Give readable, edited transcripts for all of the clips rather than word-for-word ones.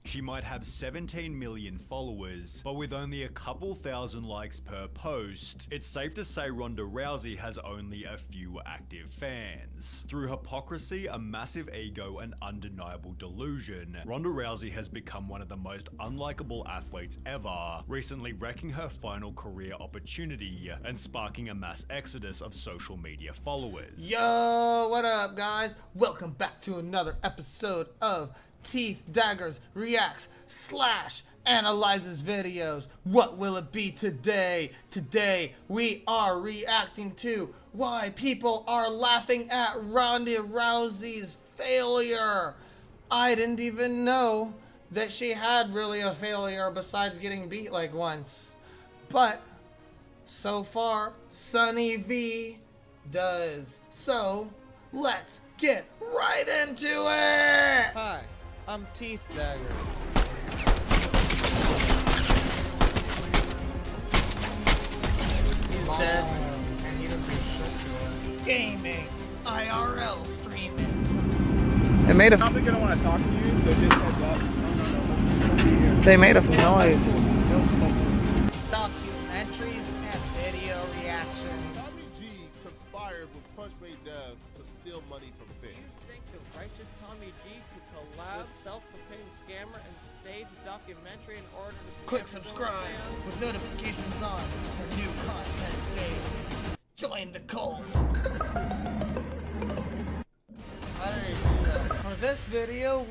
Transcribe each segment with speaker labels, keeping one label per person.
Speaker 1: She might have 17 million followers, but with only a couple thousand likes per post, it's safe to say Ronda Rousey has only a few active fans. Through hypocrisy, a massive ego, and undeniable delusion, Ronda Rousey has become one of the most unlikable athletes ever, recently wrecking her final career opportunity and sparking a mass exodus of social media followers.
Speaker 2: Yo, what up, guys? Welcome back to another episode of Teethdaggers reacts / analyzes videos. What will it be today? Today we are reacting to why people are laughing at Ronda Rousey's failure. I didn't even know that she had really a failure besides getting beat like once. But so far, Sunny V does. So let's get right into it! Hi, I'm Teethdaggers. He's dead, and he doesn't do shit to us. Gaming, IRL streaming. They made a.
Speaker 3: Probably gonna want to talk to you, so just heads up.
Speaker 2: They made a noise. Documentaries and video reactions.
Speaker 4: Tommy G conspired with Punchbait Dev to steal money from fans.
Speaker 5: You think the righteous Tommy G could collab with self-proclaimed scammer and stage a documentary in order to
Speaker 2: Click subscribe with notifications on for new content daily. Join the cult. How did he do that? For this video,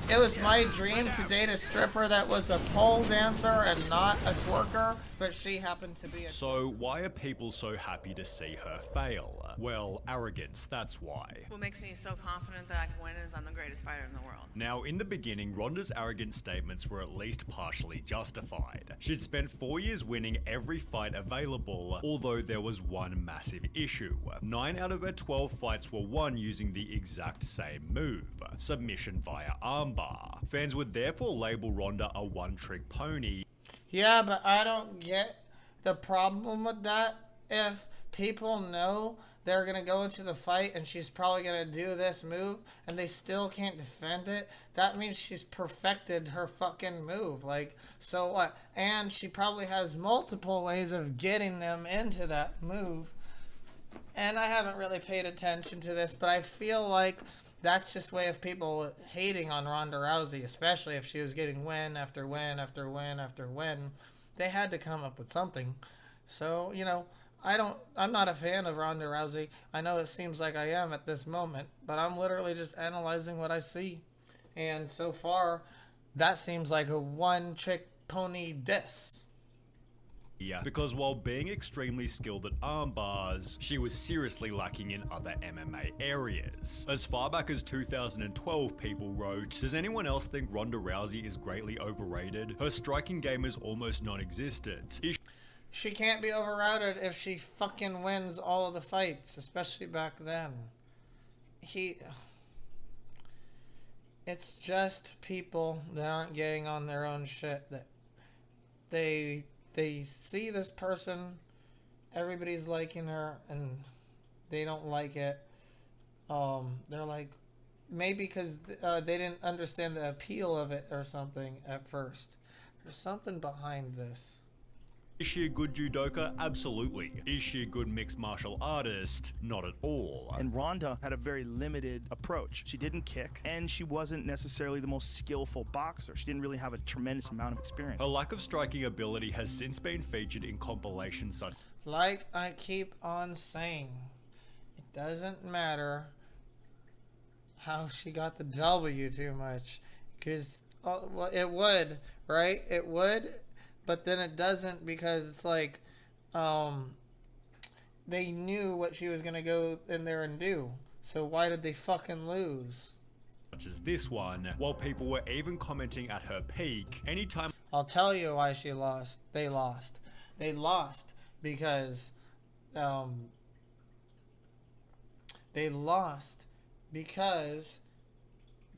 Speaker 2: it was my dream to date a stripper that was a pole dancer and not a twerker, but she happened to be a...
Speaker 1: So why are people so happy to see her fail? Well, arrogance, that's why.
Speaker 6: What makes me so confident that I can win is I'm the greatest fighter in the world.
Speaker 1: Now, in the beginning, Ronda's arrogant statements were at least partially justified. She'd spent 4 years winning every fight available, although there was one massive issue. 9 out of her 12 fights were won using the exact same move, submission via armbar. Fans would therefore label Ronda a one-trick pony.
Speaker 2: Yeah, but I don't get the problem with that. If people know they're going to go into the fight and she's probably going to do this move and they still can't defend it, that means she's perfected her fucking move. Like, so what? And she probably has multiple ways of getting them into that move. And I haven't really paid attention to this, but I feel like that's just way of people hating on Ronda Rousey, especially if she was getting win after win after win after win. They had to come up with something. So, you know, I'm not a fan of Ronda Rousey. I know it seems like I am at this moment, but I'm literally just analyzing what I see. And so far, that seems like a one-trick pony diss.
Speaker 1: Yeah, because while being extremely skilled at arm bars, she was seriously lacking in other MMA areas. As far back as 2012, people wrote, "Does anyone else think Ronda Rousey is greatly overrated? Her striking game is almost non-existent.
Speaker 2: She can't be overrated if she fucking wins all of the fights, especially back then." It's just people that aren't getting on their own shit, that they see this person, everybody's liking her, and they don't like it. They're like, maybe because they didn't understand the appeal of it or something at first. There's something behind this.
Speaker 1: Is she a good judoka? Absolutely. Is she a good mixed martial artist? Not at all.
Speaker 3: And Ronda had a very limited approach. She didn't kick, and she wasn't necessarily the most skillful boxer. She didn't really have a tremendous amount of experience.
Speaker 1: Her lack of striking ability has since been featured in compilations such...
Speaker 2: Like I keep on saying, it doesn't matter how she got the W too much. Because, well, it would, right? It would. But then it doesn't, because it's like, they knew what she was going to go in there and do. So why did they fucking lose?
Speaker 1: Such as this one, while people were even commenting at her peak, anytime...
Speaker 2: I'll tell you why she lost. They lost. They lost because,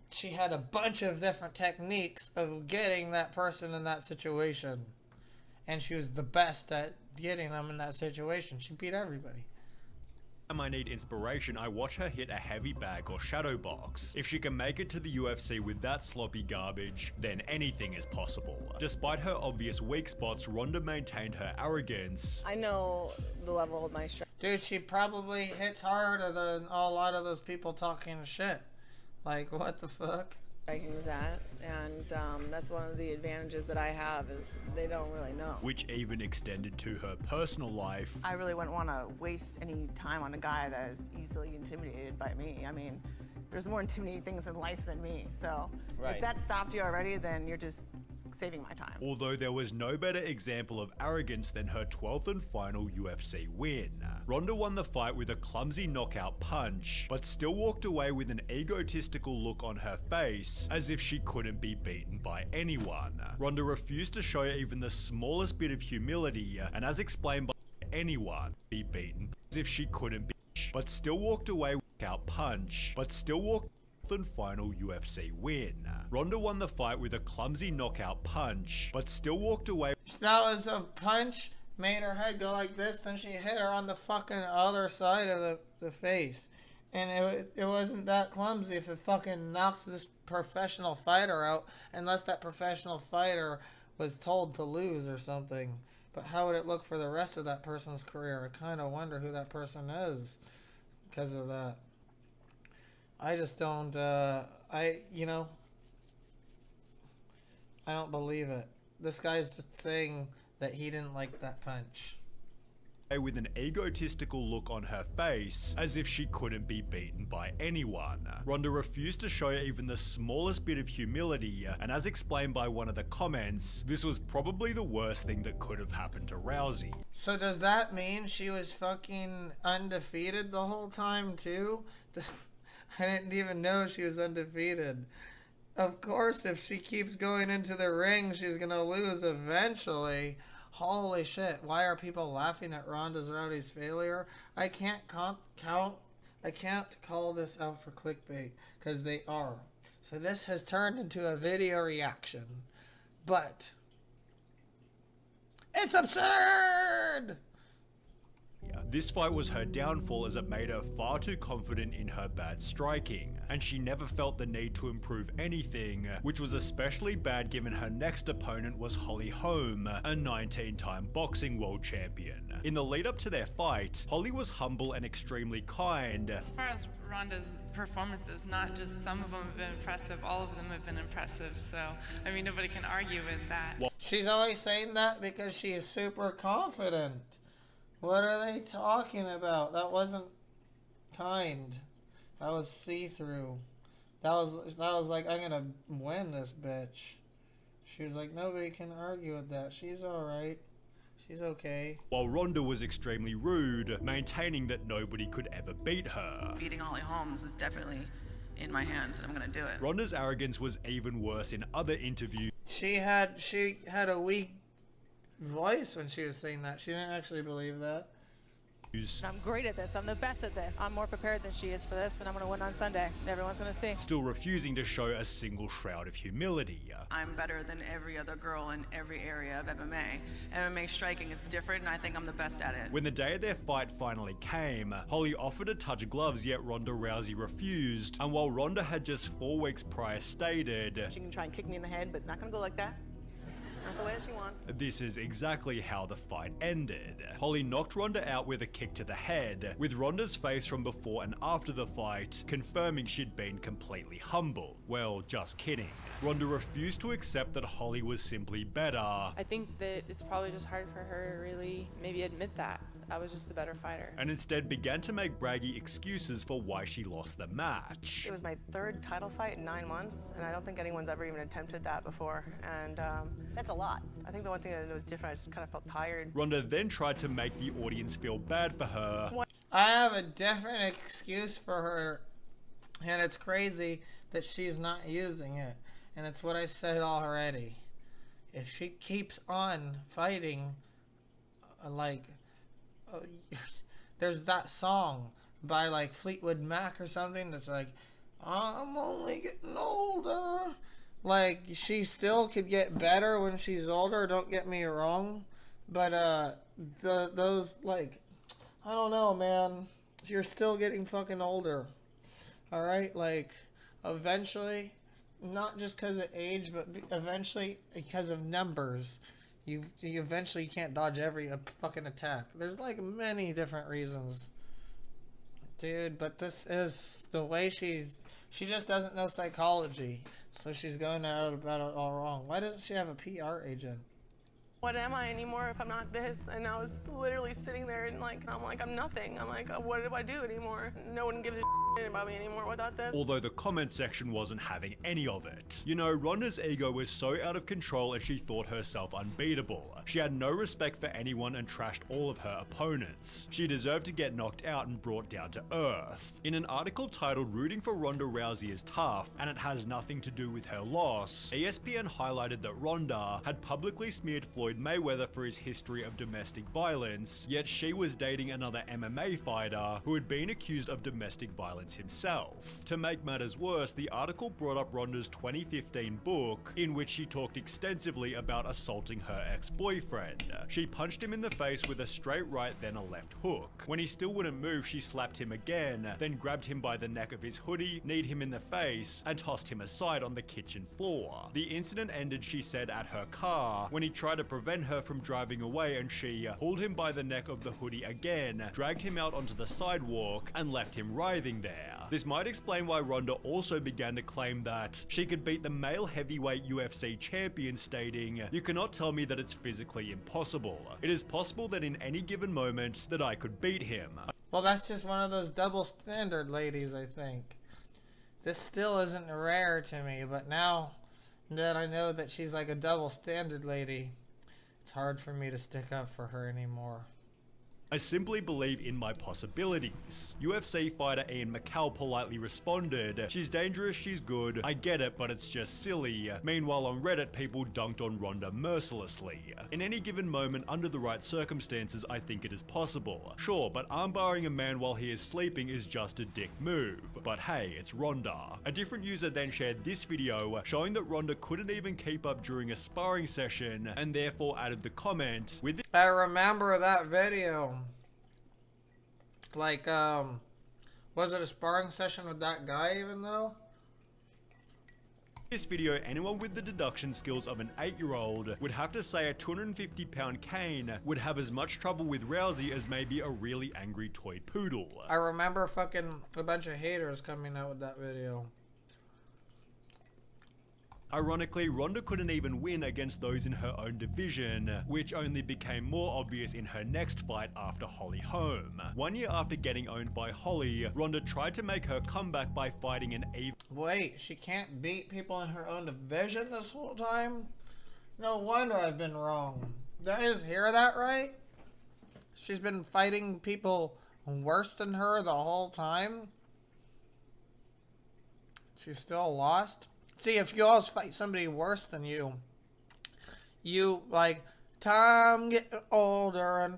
Speaker 2: she had a bunch of different techniques of getting that person in that situation. And she was the best at getting them in that situation. She beat everybody.
Speaker 1: I need inspiration, I watch her hit a heavy bag or shadow box. If she can make it to the UFC with that sloppy garbage, then anything is possible. Despite her obvious weak spots, Ronda maintained her arrogance.
Speaker 6: I know the level of my strength.
Speaker 2: Dude, she probably hits harder than a lot of those people talking shit. Like, what the fuck?
Speaker 6: Striking is at, and that's one of the advantages that I have is they don't really know.
Speaker 1: Which even extended to her personal life.
Speaker 7: I really wouldn't want to waste any time on a guy that is easily intimidated by me. I mean, there's more intimidating things in life than me. So if that stopped you already, then you're just saving my time.
Speaker 1: Although there was no better example of arrogance than her 12th and final UFC win. Ronda won the fight with a clumsy knockout punch, but still walked away with an egotistical look on her face, as if she couldn't be beaten by anyone. Ronda refused to show even the smallest bit of humility, and as explained by anyone, be beaten, as if she couldn't be, but still walked away with a knockout punch, and final UFC win. Ronda won the fight with a clumsy knockout punch, but still walked away.
Speaker 2: That was a punch, made her head go like this, then she hit her on the fucking other side of the face. And it wasn't that clumsy if it fucking knocked this professional fighter out, unless that professional fighter was told to lose or something. But how would it look for the rest of that person's career? I kind of wonder who that person is because of that. I just don't, I don't believe it. This guy's just saying that he didn't like that punch.
Speaker 1: With an egotistical look on her face, as if she couldn't be beaten by anyone. Ronda refused to show even the smallest bit of humility, and as explained by one of the comments, this was probably the worst thing that could have happened to Rousey.
Speaker 2: So does that mean she was fucking undefeated the whole time too? I didn't even know she was undefeated. Of course, if she keeps going into the ring, she's gonna lose eventually. Holy shit, why are people laughing at Ronda Rousey's failure? I can't I can't call this out for clickbait, because they are. So this has turned into a video reaction. But it's absurd!
Speaker 1: This fight was her downfall as it made her far too confident in her bad striking, and she never felt the need to improve anything, which was especially bad given her next opponent was Holly Holm, a 19-time boxing world champion. In the lead up to their fight, Holly was humble and extremely kind.
Speaker 8: As far as Ronda's performances, not just some of them have been impressive, all of them have been impressive, so, I mean, nobody can argue with that.
Speaker 2: She's only saying that because she is super confident. What are they talking about? That wasn't kind. That was see-through. That was like, I'm gonna win this bitch. She was like, nobody can argue with that. She's alright. She's okay.
Speaker 1: While Ronda was extremely rude, maintaining that nobody could ever beat her.
Speaker 6: Beating Holly Holmes is definitely in my hands, and I'm gonna do it.
Speaker 1: Ronda's arrogance was even worse in other interviews.
Speaker 2: She had a weak voice when she was saying that. She didn't actually believe that.
Speaker 7: I'm great at this. I'm the best at this. I'm more prepared than she is for this, and I'm going to win on Sunday. Everyone's going to see.
Speaker 1: Still refusing to show a single shroud of humility.
Speaker 6: I'm better than every other girl in every area of MMA. MMA striking is different, and I think I'm the best at it.
Speaker 1: When the day of their fight finally came, Holly offered to touch gloves, yet Ronda Rousey refused. And while Ronda had just 4 weeks prior stated,
Speaker 7: She can try and kick me in the head, but it's not going to go like that. Not the way that she wants.
Speaker 1: this is exactly how the fight ended. Holly knocked Ronda out with a kick to the head, with Ronda's face from before and after the fight confirming she'd been completely humble. Well, just kidding. Ronda refused to accept that Holly was simply better.
Speaker 9: I think that it's probably just hard for her to really maybe admit that. I was just the better fighter.
Speaker 1: And instead began to make braggy excuses for why she lost the match.
Speaker 7: It was my 3rd title fight in 9 months, and I don't think anyone's ever even attempted that before. And that's a lot. I think the one thing that was different, I just kind of felt tired.
Speaker 1: Ronda then tried to make the audience feel bad for her.
Speaker 2: I have a different excuse for her, and it's crazy that she's not using it. And it's what I said already. If she keeps on fighting, there's that song by like Fleetwood Mac or something that's like, I'm only getting older. Like, she still could get better when she's older, don't get me wrong. But those, like, I don't know, man. you're still getting fucking older. All right, like eventually, not just because of age, but eventually because of numbers. You eventually can't dodge every fucking attack. There's like many different reasons, dude. But this is the way she just doesn't know psychology, so she's going out about it all wrong. Why doesn't she have a PR agent?
Speaker 7: What am I anymore if I'm not this? And I was literally sitting there and I'm nothing. I'm like, what do I do anymore? No one gives a shit about me anymore without this.
Speaker 1: Although the comment section wasn't having any of it. You know, Ronda's ego was so out of control and she thought herself unbeatable. She had no respect for anyone and trashed all of her opponents. She deserved to get knocked out and brought down to earth. In an article titled "Rooting for Ronda Rousey is Tough and it has nothing to do with her loss," ESPN highlighted that Ronda had publicly smeared Floyd Mayweather for his history of domestic violence, yet she was dating another MMA fighter who had been accused of domestic violence himself. To make matters worse, the article brought up Ronda's 2015 book, in which she talked extensively about assaulting her ex-boyfriend. She punched him in the face with a straight right, then a left hook. When he still wouldn't move, she slapped him again, then grabbed him by the neck of his hoodie, kneed him in the face, and tossed him aside on the kitchen floor. The incident ended, she said, at her car, when he tried to prevent her from driving away, and she pulled him by the neck of the hoodie again, dragged him out onto the sidewalk, and left him writhing there. This might explain why Ronda also began to claim that she could beat the male heavyweight UFC champion, stating, "You cannot tell me that it's physically impossible. It is possible that in any given moment that I could beat him."
Speaker 2: Well, that's just one of those double standard ladies, I think. This still isn't rare to me, but now that I know that she's like a double standard lady, it's hard for me to stick up for her anymore.
Speaker 1: I simply believe in my possibilities. UFC fighter Ian McCall politely responded, "She's dangerous, she's good, I get it, but it's just silly." Meanwhile on Reddit, people dunked on Ronda mercilessly. In any given moment, under the right circumstances, I think it is possible. Sure, but armbarring a man while he is sleeping is just a dick move. But hey, it's Ronda. A different user then shared this video showing that Ronda couldn't even keep up during a sparring session, and therefore added the comment, "With
Speaker 2: I remember that video. Like, was it a sparring session with that guy even though?
Speaker 1: this video, anyone with the deduction skills of an 8-year-old would have to say a 250-pound cane would have as much trouble with Rousey as maybe a really angry toy poodle."
Speaker 2: I remember fucking a bunch of haters coming out with that video.
Speaker 1: Ironically, Ronda couldn't even win against those in her own division, which only became more obvious in her next fight after Holly Holm. 1 year after getting owned by Holly, Ronda tried to make her comeback by fighting an evil...
Speaker 2: Wait, she can't beat people in her own division this whole time? No wonder I've been wrong. Did I just hear that right? She's been fighting people worse than her the whole time? She's still lost? See, if you always fight somebody worse than you, like, time getting older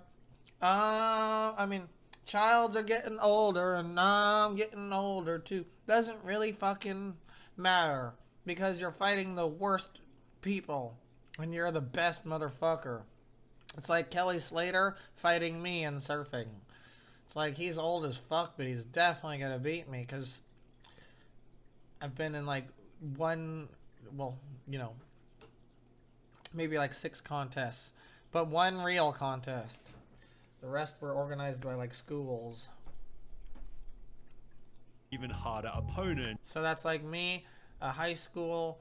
Speaker 2: and, childs are getting older and I'm getting older too. Doesn't really fucking matter because you're fighting the worst people and you're the best motherfucker. It's like Kelly Slater fighting me in surfing. It's like he's old as fuck, but he's definitely gonna beat me because I've been in like maybe like 6 contests, but 1 real contest. The rest were organized by like schools.
Speaker 1: even harder opponent.
Speaker 2: So that's like me, a high school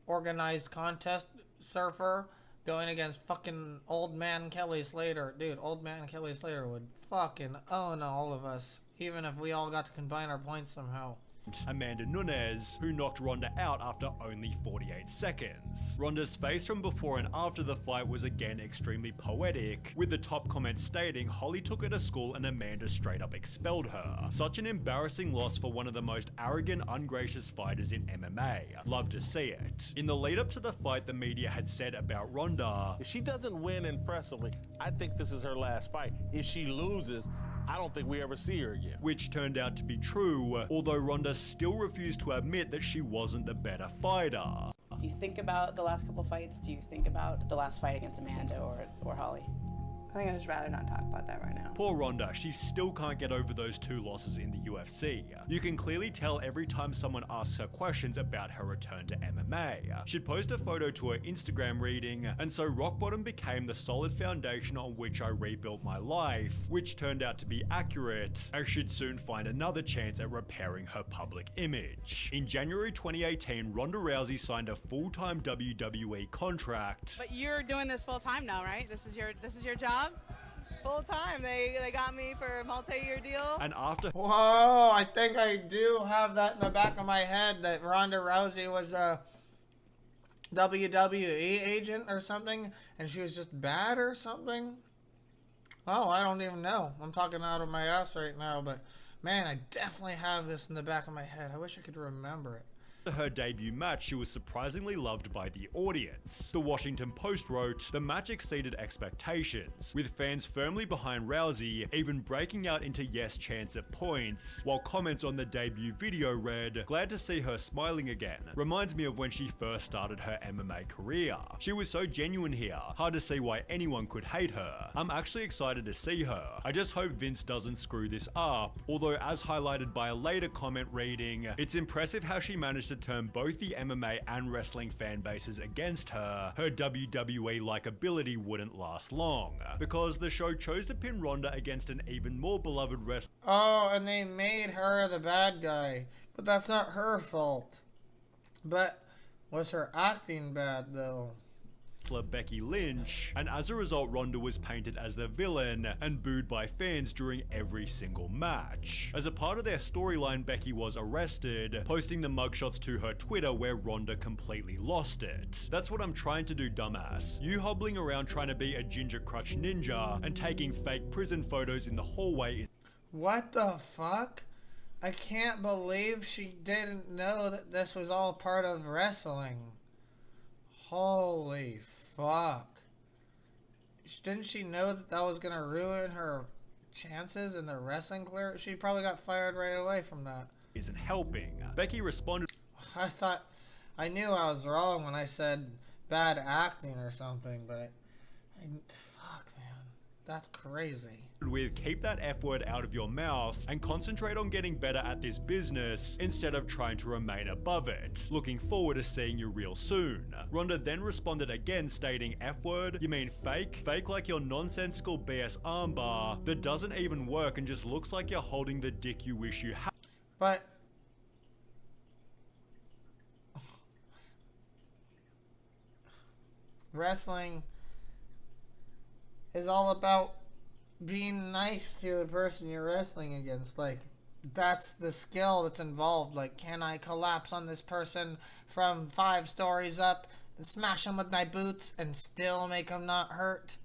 Speaker 2: organized contest surfer, going against fucking old man Kelly Slater. Dude, old man Kelly Slater would fucking own all of us, even if we all got to combine our points somehow.
Speaker 1: Amanda Nunes, who knocked Ronda out after only 48 seconds. Ronda's face from before and after the fight was again extremely poetic, with the top comment stating Holly took her to school and Amanda straight up expelled her. Such an embarrassing loss for one of the most arrogant, ungracious fighters in MMA. Love to see it. In the lead up to the fight, the media had said about Ronda,
Speaker 10: if she doesn't win impressively, I think this is her last fight. If she loses, I don't think we ever see her again.
Speaker 1: Which turned out to be true, although Ronda still refused to admit that she wasn't the better fighter.
Speaker 11: Do you think about the last couple fights? Do you think about the last fight against Amanda or Holly?
Speaker 7: I think I'd just rather not talk about that right now.
Speaker 1: Poor Ronda, she still can't get over those 2 losses in the UFC. You can clearly tell every time someone asks her questions about her return to MMA. She'd post a photo to her Instagram reading, "And so rock bottom became the solid foundation on which I rebuilt my life," which turned out to be accurate, as she'd soon find another chance at repairing her public image. In January 2018, Ronda Rousey signed a full-time WWE contract.
Speaker 6: But you're doing this full time now, right? This is your job? Full time. They got me for a multi-year deal.
Speaker 1: And after
Speaker 2: Whoa, I think I do have that in the back of my head that Ronda Rousey was a WWE agent or something, and she was just bad or something. Oh, I don't even know. I'm talking out of my ass right now, but man, I definitely have this in the back of my head. I wish I could remember it.
Speaker 1: her debut match, she was surprisingly loved by the audience. The Washington Post wrote, "The match exceeded expectations, with fans firmly behind Rousey, even breaking out into yes chants at points, while comments on the debut video read, 'Glad to see her smiling again. Reminds me of when she first started her MMA career. She was so genuine here, hard to see why anyone could hate her. I'm actually excited to see her. I just hope Vince doesn't screw this up,' although as highlighted by a later comment reading, 'It's impressive how she managed to turn both the MMA and wrestling fan bases against her. Her WWE likability wouldn't last long,' because the show chose to pin Ronda against an even more beloved wrestler.
Speaker 2: Oh, and they made her the bad guy. But that's not her fault. But was her acting bad, though?
Speaker 1: Becky Lynch, and as a result Ronda was painted as the villain and booed by fans during every single match. As a part of their storyline, Becky was arrested, posting the mugshots to her Twitter where Ronda completely lost it. That's what I'm trying to do, dumbass. You hobbling around trying to be a ginger crutch ninja and taking fake prison photos in the hallway is—
Speaker 2: What the fuck? I can't believe she didn't know that this was all part of wrestling. Holy fuck. Didn't she know that that was gonna ruin her chances in the wrestling career? She probably got fired right away from that.
Speaker 1: Isn't helping. Becky responded—
Speaker 2: I knew I was wrong when I said bad acting or something, but fuck, man. That's crazy.
Speaker 1: With "Keep that F word out of your mouth and concentrate on getting better at this business instead of trying to remain above it. Looking forward to seeing you real soon." Ronda then responded again stating, "F word? You mean fake? Fake like your nonsensical BS armbar that doesn't even work and just looks like you're holding the dick you wish you had."
Speaker 2: But wrestling is all about being nice to the person you're wrestling against. Like, that's the skill that's involved. Like, can I collapse on this person from 5 stories up and smash him with my boots and still make him not hurt?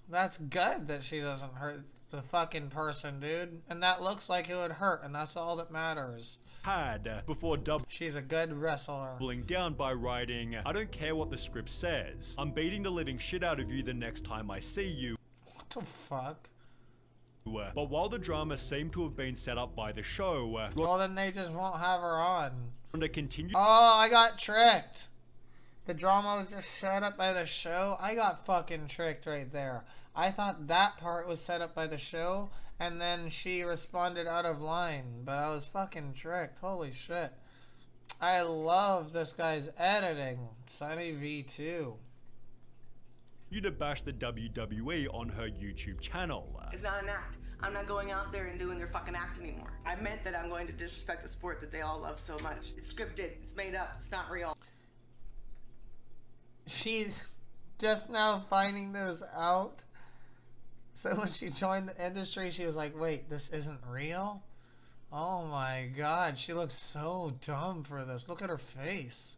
Speaker 2: That's good that she doesn't hurt the fucking person, dude. And that looks like it would hurt, and that's all that matters.
Speaker 1: Before
Speaker 2: she's a good wrestler.
Speaker 1: Doubling down by writing, "I don't care what the script says. I'm beating the living shit out of you the next time I see you."
Speaker 2: What the fuck?
Speaker 1: But while the drama seemed to have been set up by the show,
Speaker 2: well, then they just won't have her on.
Speaker 1: Ronda continued—
Speaker 2: Oh, I got tricked. The drama was just set up by the show. I got fucking tricked right there. I thought that part was set up by the show, and then she responded out of line, but I was fucking tricked. Holy shit. I love this guy's editing. Sunny V2.
Speaker 1: You to bash the WWE on her YouTube channel.
Speaker 6: It's not an act. I'm not going out there and doing their fucking act anymore. I meant that I'm going to disrespect the sport that they all love so much. It's scripted. It's made up. It's not real.
Speaker 2: She's just now finding this out. So when she joined the industry, she was like, wait, this isn't real? Oh my god, she looks so dumb for this. Look at her face.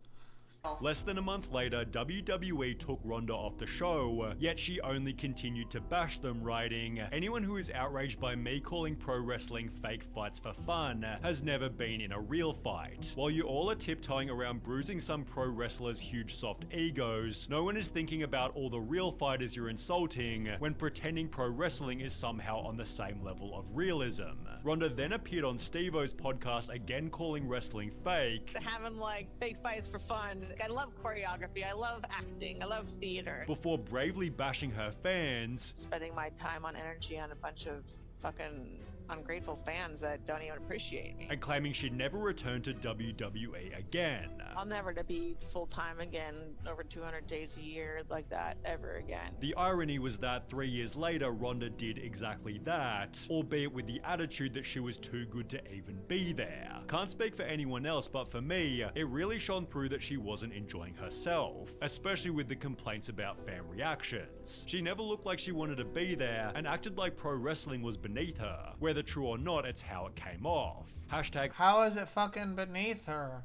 Speaker 1: Less than a month later, WWE took Ronda off the show, yet she only continued to bash them, writing, "Anyone who is outraged by me calling pro wrestling fake fights for fun has never been in a real fight. While you all are tiptoeing around bruising some pro wrestlers' huge soft egos, no one is thinking about all the real fighters you're insulting when pretending pro wrestling is somehow on the same level of realism." Ronda then appeared on Steve-O's podcast again calling wrestling fake.
Speaker 7: Having like fake fights for fun. I love choreography. I love acting. I love theater.
Speaker 1: Before bravely bashing her fans.
Speaker 7: Spending my time on energy on a bunch of fucking ungrateful fans that don't even appreciate me.
Speaker 1: And claiming she'd never return to WWE again.
Speaker 7: I'll never to be full-time again over 200 days a year like that ever again.
Speaker 1: The irony was that 3 years later, Ronda did exactly that, albeit with the attitude that she was too good to even be there. Can't speak for anyone else, but for me, it really shone through that she wasn't enjoying herself, especially with the complaints about fan reactions. She never looked like she wanted to be there and acted like pro wrestling was beneath her. Whether true or not, it's how it came off. Hashtag,
Speaker 2: how is it fucking beneath her?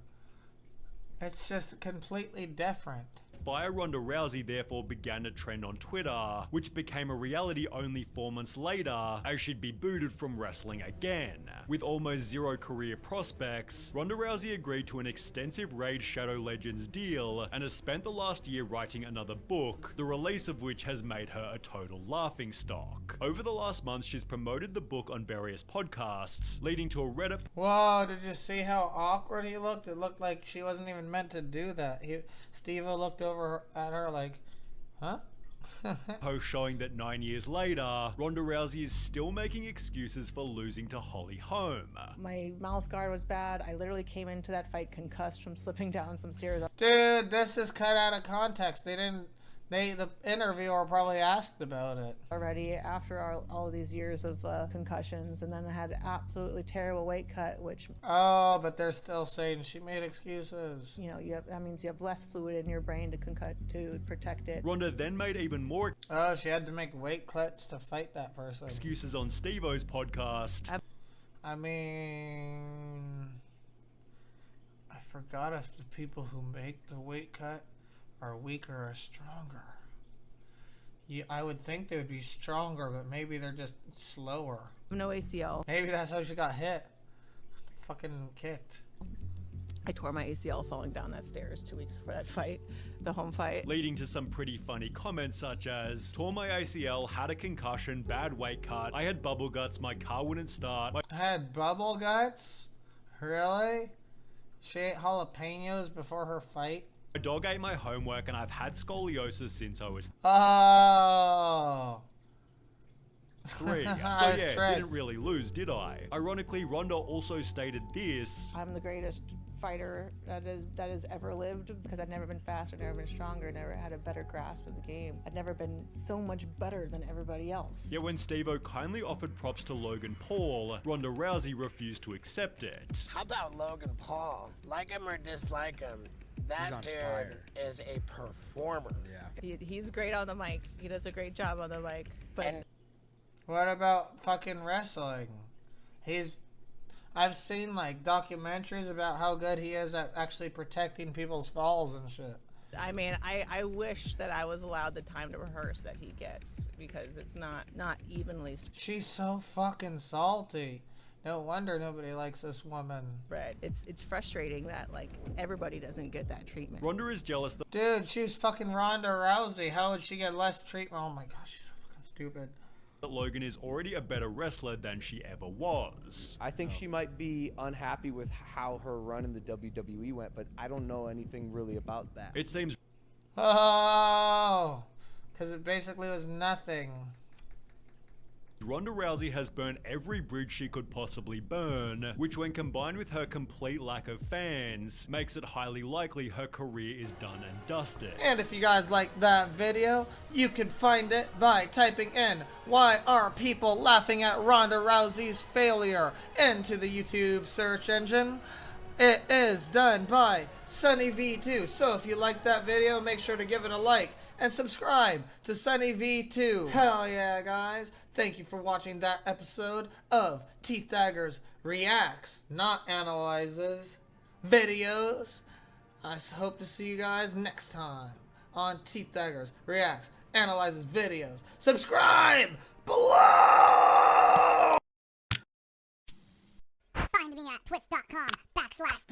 Speaker 2: It's just completely different.
Speaker 1: Fire Ronda Rousey therefore began to trend on Twitter, which became a reality only 4 months later, as she'd be booted from wrestling again. With almost zero career prospects, Ronda Rousey agreed to an extensive Raid Shadow Legends deal and has spent the last year writing another book, the release of which has made her a total laughingstock. Over the last month, she's promoted the book on various podcasts, leading to a Reddit.
Speaker 2: Whoa, did you see how awkward he looked? It looked like she wasn't even meant to do that. Steve-O looked over at her like, huh?
Speaker 1: Post showing that 9 years later, Ronda Rousey is still making excuses for losing to Holly Holm.
Speaker 7: My mouth guard was bad. I literally came into that fight concussed from slipping down some stairs.
Speaker 2: Dude, this is cut out of context. The interviewer probably asked about it.
Speaker 7: Already after all of these years of concussions, and then I had absolutely terrible weight cut, which...
Speaker 2: Oh, but they're still saying she made excuses.
Speaker 7: You know, that means you have less fluid in your brain to protect it.
Speaker 1: Ronda then made even more...
Speaker 2: Oh, she had to make weight cuts to fight that person.
Speaker 1: ...excuses on Steve-O's podcast.
Speaker 2: I mean... I forgot if the people who make the weight cut are weaker or stronger. I would think they would be stronger, but maybe they're just slower.
Speaker 7: No ACL.
Speaker 2: Maybe that's how she got hit. Fucking kicked.
Speaker 7: I tore my ACL falling down that stairs 2 weeks before that fight, the home fight.
Speaker 1: Leading to some pretty funny comments such as, tore my ACL, had a concussion, bad weight cut, I had bubble guts, my car wouldn't start.
Speaker 2: I had bubble guts? Really? She ate jalapenos before her fight?
Speaker 1: My dog ate my homework and I've had scoliosis since I was 3. So yeah, didn't really lose, did I? Ironically, Ronda also stated this.
Speaker 7: I'm the greatest fighter that has ever lived because I've never been faster, never been stronger, never had a better grasp of the game. I've never been so much better than everybody else.
Speaker 1: Yet when Steve-O kindly offered props to Logan Paul, Ronda Rousey refused to accept it.
Speaker 11: How about Logan Paul? Like him or dislike him? That dude is a performer.
Speaker 7: Yeah. He's great on the mic. He does a great job on the mic. But
Speaker 2: what about fucking wrestling? I've seen like documentaries about how good he is at actually protecting people's falls and shit.
Speaker 7: I mean, I wish that I was allowed the time to rehearse that he gets, because it's not evenly.
Speaker 2: She's so fucking salty. No wonder nobody likes this woman.
Speaker 7: Right. It's frustrating that like everybody doesn't get that treatment.
Speaker 1: Ronda is jealous that
Speaker 2: dude, she's fucking Ronda Rousey. How would she get less treatment? Oh my gosh, she's so fucking stupid.
Speaker 1: That Logan is already a better wrestler than she ever was.
Speaker 12: I think she might be unhappy with how her run in the WWE went, but I don't know anything really about that.
Speaker 1: It seems
Speaker 2: because it basically was nothing.
Speaker 1: Ronda Rousey has burned every bridge she could possibly burn, which when combined with her complete lack of fans, makes it highly likely her career is done and dusted.
Speaker 2: And if you guys like that video, you can find it by typing in "Why are people laughing at Ronda Rousey's failure?" into the YouTube search engine. It is done by SunnyV2, so if you like that video, make sure to give it a like and subscribe to SunnyV2. Hell yeah, guys. Thank you for watching that episode of Teethdaggers Reacts, not Analyzes, videos. I hope to see you guys next time on Teethdaggers Reacts, Analyzes, videos. Subscribe below!
Speaker 13: Find me at twitch.com/Teethdaggers.